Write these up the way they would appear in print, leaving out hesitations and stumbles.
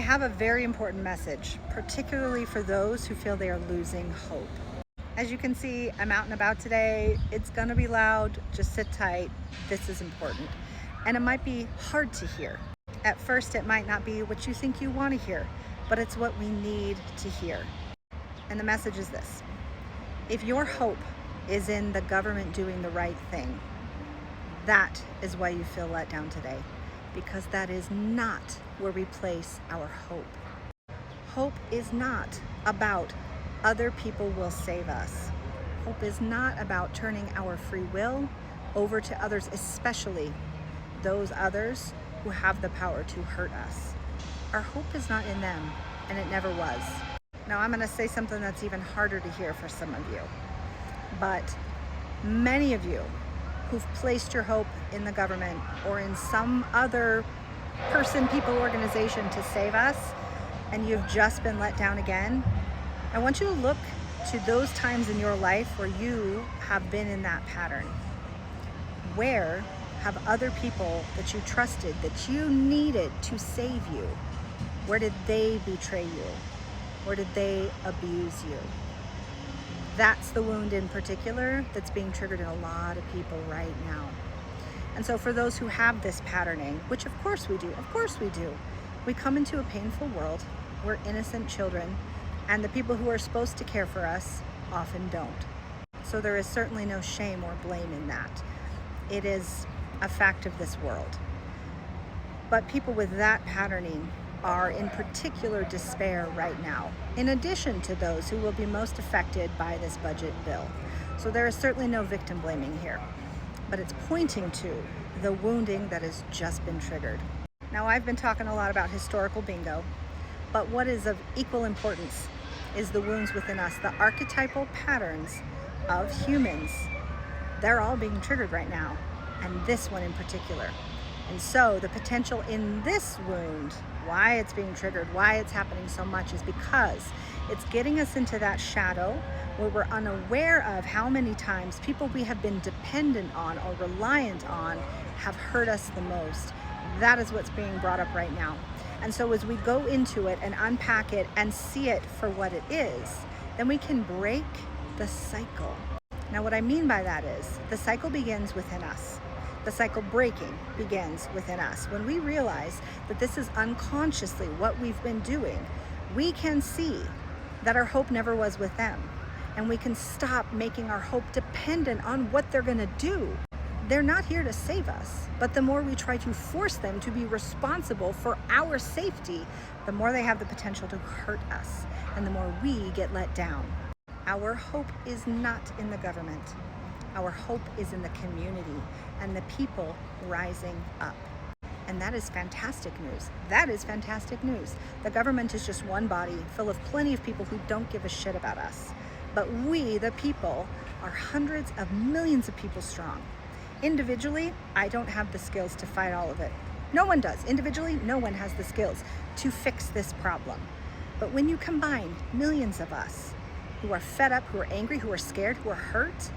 I have a very important message, particularly for those who feel they are losing hope. As you can see, I'm out and about today. It's gonna be loud, just sit tight. This is important. And it might be hard to hear. At first, it might not be what you think you want to hear, but it's what we need to hear. And the message is this: if your hope is in the government doing the right thing, that is why you feel let down today, because that is not where we place our hope. Hope is not about other people will save us. Hope is not about turning our free will over to others, especially those others who have the power to hurt us. Our hope is not in them, and it never was. Now, I'm going to say something that's even harder to hear for some of you, but many of you who've placed your hope in the government or in some other person, people, organization to save us, and you've just been let down again, I want you to look to those times in your life where you have been in that pattern. Where have other people that you trusted, that you needed to save you, where did they betray you? Where did they abuse you? That's the wound in particular that's being triggered in a lot of people right now. And so for those who have this patterning, which of course we do, we come into a painful world. We're innocent children, and the people who are supposed to care for us often don't. So there is certainly no shame or blame in that. It is a fact of this world. But people with that patterning are in particular despair right now, in addition to those who will be most affected by this budget bill. So there is certainly no victim blaming here, but it's pointing to the wounding that has just been triggered. Now, I've been talking a lot about historical bingo, but what is of equal importance is the wounds within us, the archetypal patterns of humans. They're all being triggered right now, and this one in particular. And so the potential in this wound, why it's being triggered, why it's happening so much, is because it's getting us into that shadow where we're unaware of how many times people we have been dependent on or reliant on have hurt us the most. That is what's being brought up right now. And so as we go into it and unpack it and see it for what it is, then we can break the cycle. Now, what I mean by that is the cycle begins within us. The cycle breaking begins within us. When we realize that this is unconsciously what we've been doing, we can see that our hope never was with them. And we can stop making our hope dependent on what they're gonna do. They're not here to save us, but the more we try to force them to be responsible for our safety, the more they have the potential to hurt us, and the more we get let down. Our hope is not in the government. Our hope is in the community and the people rising up. And that is fantastic news. That is fantastic news. The government is just one body full of plenty of people who don't give a shit about us. But we, the people, are hundreds of millions of people strong. Individually, I don't have the skills to fight all of it. No one does. Individually, no one has the skills to fix this problem. But when you combine millions of us who are fed up, who are angry, who are scared, who are hurt,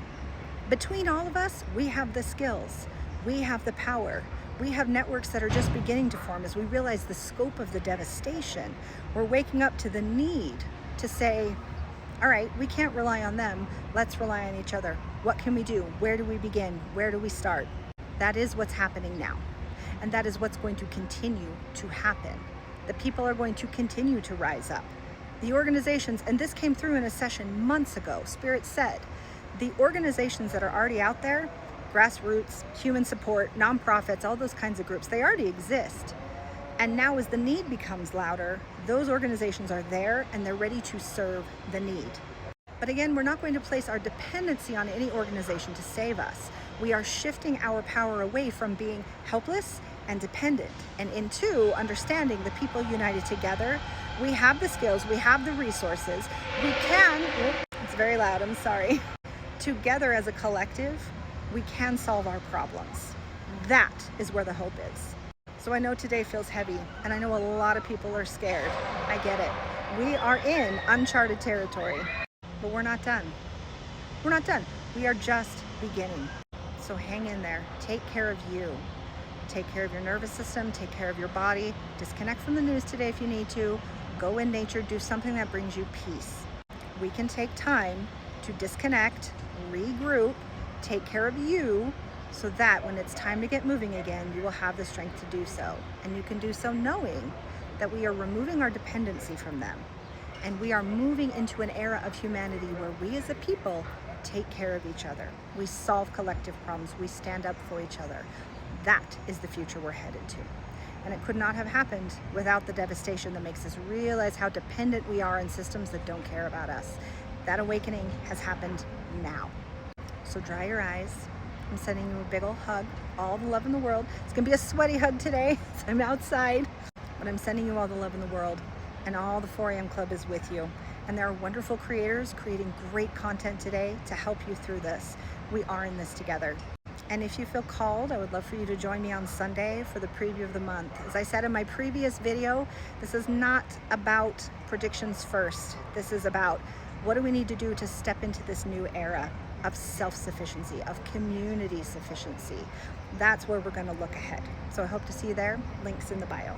between all of us, we have the skills, we have the power, we have networks that are just beginning to form as we realize the scope of the devastation. We're waking up to the need to say, all right, we can't rely on them, let's rely on each other. What can we do? Where do we begin? Where do we start? That is what's happening now. And that is what's going to continue to happen. The people are going to continue to rise up. The organizations, and this came through in a session months ago, Spirit said, the organizations that are already out there, grassroots, human support, nonprofits, all those kinds of groups, they already exist. And now as the need becomes louder, those organizations are there and they're ready to serve the need. But again, we're not going to place our dependency on any organization to save us. We are shifting our power away from being helpless and dependent and into understanding the people united together. We have the skills, we have the resources, we can, it's very loud, I'm sorry. Together as a collective, we can solve our problems. That is where the hope is. So I know today feels heavy, and I know a lot of people are scared. I get it. We are in uncharted territory, but we're not done. We're not done. We are just beginning. So hang in there. Take care of you. Take care of your nervous system, take care of your body, disconnect from the news today if you need to, go in nature, do something that brings you peace. We can take time to disconnect, regroup, take care of you, so that when it's time to get moving again, you will have the strength to do so. And you can do so knowing that we are removing our dependency from them. And we are moving into an era of humanity where we as a people take care of each other. We solve collective problems. We stand up for each other. That is the future we're headed to. And it could not have happened without the devastation that makes us realize how dependent we are on systems that don't care about us. That awakening has happened now. So dry your eyes. I'm sending you a big old hug, all the love in the world. It's gonna be a sweaty hug today, so I'm outside, but I'm sending you all the love in the world, and all the 4 a.m. Club is with you. And there are wonderful creators creating great content today to help you through this. We are in this together. And if you feel called, I would love for you to join me on Sunday for the preview of the month. As I said in my previous video, this is not about predictions first. This is about what do we need to do to step into this new era of self-sufficiency, of community sufficiency. That's where we're going to look ahead. So I hope to see you there. Links in the bio.